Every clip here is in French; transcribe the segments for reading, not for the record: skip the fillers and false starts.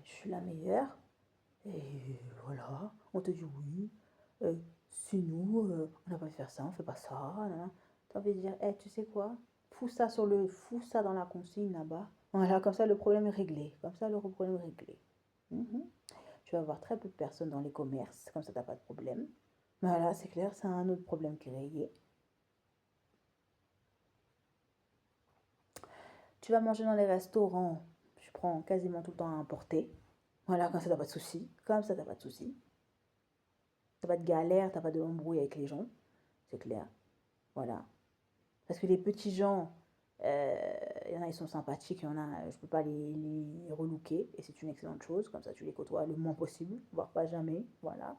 je suis la meilleure. Et voilà, on te dit oui. C'est nous, on n'a pas fait faire ça, on fait pas ça. Tu as envie de dire, eh, tu sais quoi? Fous ça dans la consigne là-bas. Voilà, comme ça le problème est réglé. Comme ça le problème est réglé. Mhm. Tu vas avoir très peu de personnes dans les commerces, comme ça t'as pas de problème. Voilà, c'est clair, c'est un autre problème qui est réglé. Tu vas manger dans les restaurants, tu prends quasiment tout le temps à importer. Voilà, comme ça t'as pas de soucis. Comme ça t'as pas de soucis. T'as pas de galère, t'as pas de embrouille avec les gens, c'est clair. Voilà. Parce que les petits gens, il y en a, ils sont sympathiques, il y en a, je peux pas les relooker, et c'est une excellente chose, comme ça tu les côtoies le moins possible, voire pas jamais, voilà.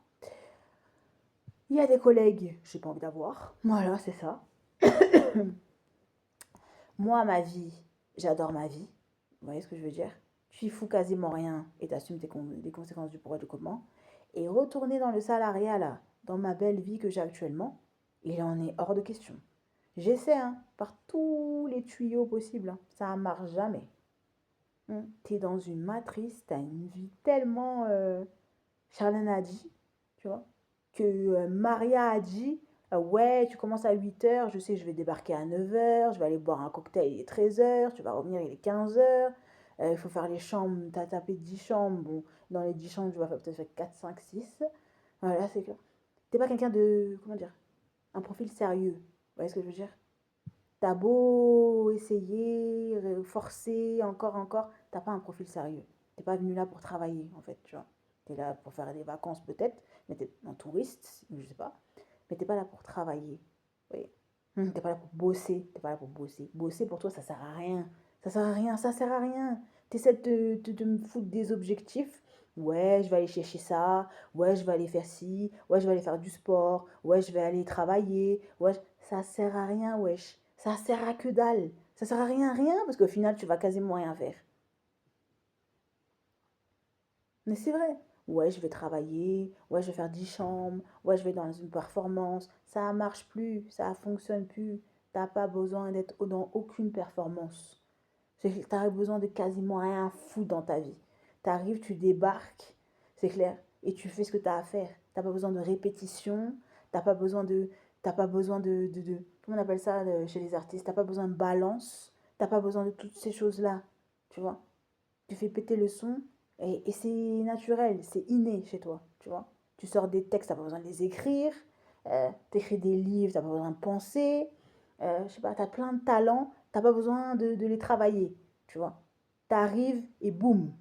Il y a des collègues, j'ai pas envie d'avoir, voilà, c'est ça. Moi, ma vie, j'adore ma vie, vous voyez ce que je veux dire? Tu y fous quasiment rien, et t'assumes les conséquences du pourquoi du comment. Et retourner dans le salariat, là, dans ma belle vie que j'ai actuellement, il en est hors de question. J'essaie, hein, par tous les tuyaux possibles, hein. Ça ne marche jamais. T'es dans une matrice, t'as une vie tellement Charlène a dit, tu vois, que Maria a dit, ouais, tu commences à 8h, je sais, je vais débarquer à 9h, je vais aller boire un cocktail, il est 13h, tu vas revenir, il est 15h, il faut faire les chambres, t'as tapé 10 chambres, bon, dans les 10 chambres, tu vas peut-être faire 4, 5, 6. Voilà, c'est clair. T'es pas quelqu'un de, comment dire, un profil sérieux, vous voyez ce que je veux dire? T'as beau essayer, forcer, encore, t'as pas un profil sérieux. T'es pas venu là pour travailler, en fait, tu vois. T'es là pour faire des vacances, peut-être, mais t'es un touriste, je sais pas. Mais t'es pas là pour travailler. Oui. T'es pas là pour bosser. T'es pas là pour bosser. Bosser, pour toi, ça sert à rien. Ça sert à rien, ça sert à rien. T'essaies de me foutre des objectifs. Ouais, je vais aller chercher ça. Ouais, je vais aller faire ci. Ouais, je vais aller faire du sport. Ouais, je vais aller travailler. Ouais, ça sert à rien, wesh. Ça sert à que dalle. Ça sert à rien, rien, parce qu'au final, tu vas quasiment rien faire. Mais c'est vrai. Ouais, je vais travailler. Ouais, je vais faire 10 chambres. Ouais, je vais dans une performance. Ça marche plus. Ça fonctionne plus. T'as pas besoin d'être dans aucune performance. T'as besoin de quasiment rien foutre dans ta vie. T'arrives, tu débarques, c'est clair, et tu fais ce que t'as à faire. T'as pas besoin de répétition. T'as pas besoin de. T'as pas besoin comment on appelle ça chez les artistes? T'as pas besoin de balance. T'as pas besoin de toutes ces choses-là. Tu vois? Tu fais péter le son et c'est naturel, c'est inné chez toi, tu vois. Tu sors des textes, t'as pas besoin de les écrire. T'écris des livres, t'as pas besoin de penser. Je sais pas, t'as plein de talents, t'as pas besoin de les travailler, tu vois. T'arrives et boum,